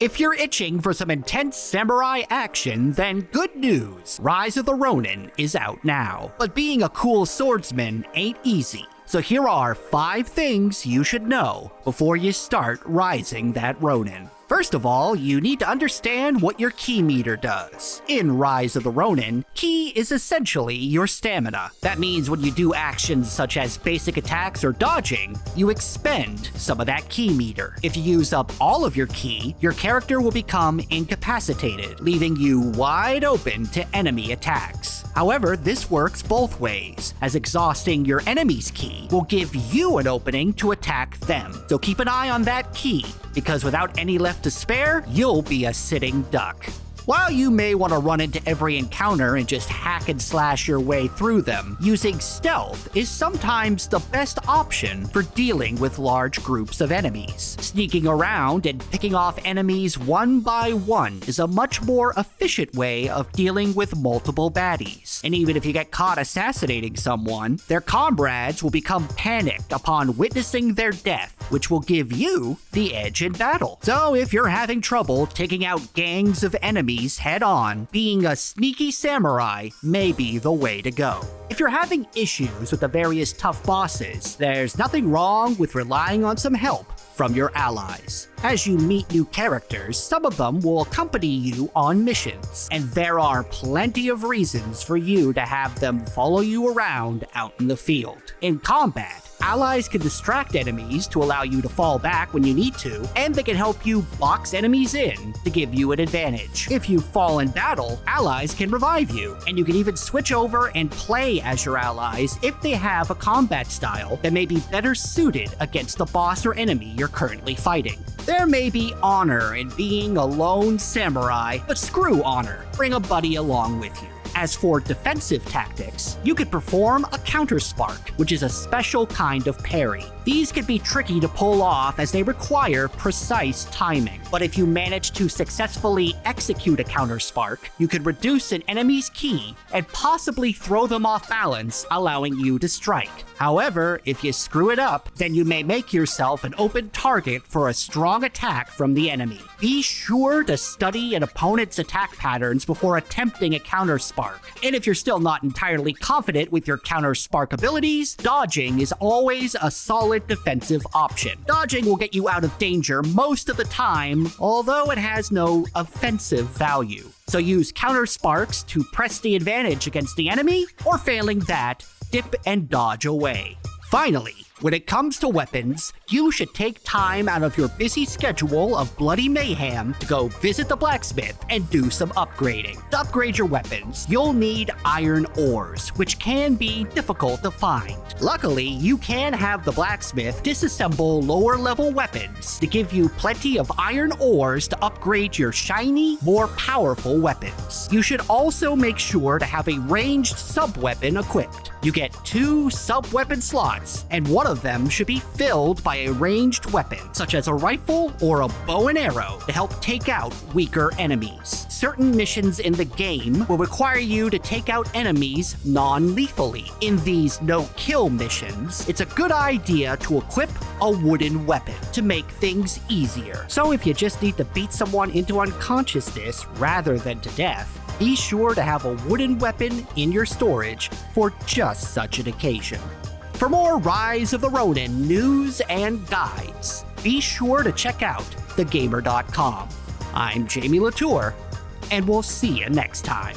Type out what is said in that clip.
If you're itching for some intense samurai action, then good news! Rise of the Rōnin is out now. But being a cool swordsman ain't easy. So here are 5 things you should know before you start rising that Rōnin. First of all, you need to understand what your ki meter does. In Rise of the Rōnin, ki is essentially your stamina. That means when you do actions such as basic attacks or dodging, you expend some of that ki meter. If you use up all of your ki, your character will become incapacitated, leaving you wide open to enemy attacks. However, this works both ways, as exhausting your enemy's ki will give you an opening to attack them. So keep an eye on that ki, because without any left to spare, you'll be a sitting duck. While you may want to run into every encounter and just hack and slash your way through them, using stealth is sometimes the best option for dealing with large groups of enemies. Sneaking around and picking off enemies one by one is a much more efficient way of dealing with multiple baddies. And even if you get caught assassinating someone, their comrades will become panicked upon witnessing their death, which will give you the edge in battle. So if you're having trouble taking out gangs of enemies head-on, being a sneaky samurai may be the way to go. If you're having issues with the various tough bosses, there's nothing wrong with relying on some help from your allies. As you meet new characters, some of them will accompany you on missions, and there are plenty of reasons for you to have them follow you around out in the field. In combat, allies can distract enemies to allow you to fall back when you need to, and they can help you box enemies in to give you an advantage. If you fall in battle, allies can revive you, and you can even switch over and play as your allies if they have a combat style that may be better suited against the boss or enemy you're currently fighting. There may be honor in being a lone samurai, but screw honor. Bring a buddy along with you. As for defensive tactics, you could perform a counter spark, which is a special kind of parry. These can be tricky to pull off as they require precise timing. But if you manage to successfully execute a counter spark, you could reduce an enemy's ki and possibly throw them off balance, allowing you to strike. However, if you screw it up, then you may make yourself an open target for a strong attack from the enemy. Be sure to study an opponent's attack patterns before attempting a counter spark. And if you're still not entirely confident with your counter spark abilities, dodging is always a solid defensive option. Dodging will get you out of danger most of the time, although it has no offensive value. So use counter sparks to press the advantage against the enemy, or failing that, dip and dodge away. Finally, when it comes to weapons, you should take time out of your busy schedule of bloody mayhem to go visit the blacksmith and do some upgrading. To upgrade your weapons, you'll need iron ores, which can be difficult to find. Luckily, you can have the blacksmith disassemble lower-level weapons to give you plenty of iron ores to upgrade your shiny, more powerful weapons. You should also make sure to have a ranged sub-weapon equipped. You get 2 sub-weapon slots, and one of them should be filled by a ranged weapon, such as a rifle or a bow and arrow, to help take out weaker enemies. Certain missions in the game will require you to take out enemies non-lethally. In these no-kill missions, it's a good idea to equip a wooden weapon to make things easier. So if you just need to beat someone into unconsciousness rather than to death, be sure to have a wooden weapon in your storage for just such an occasion. For more Rise of the Rōnin news and guides, be sure to check out thegamer.com. I'm Jamie Latour, and we'll see you next time.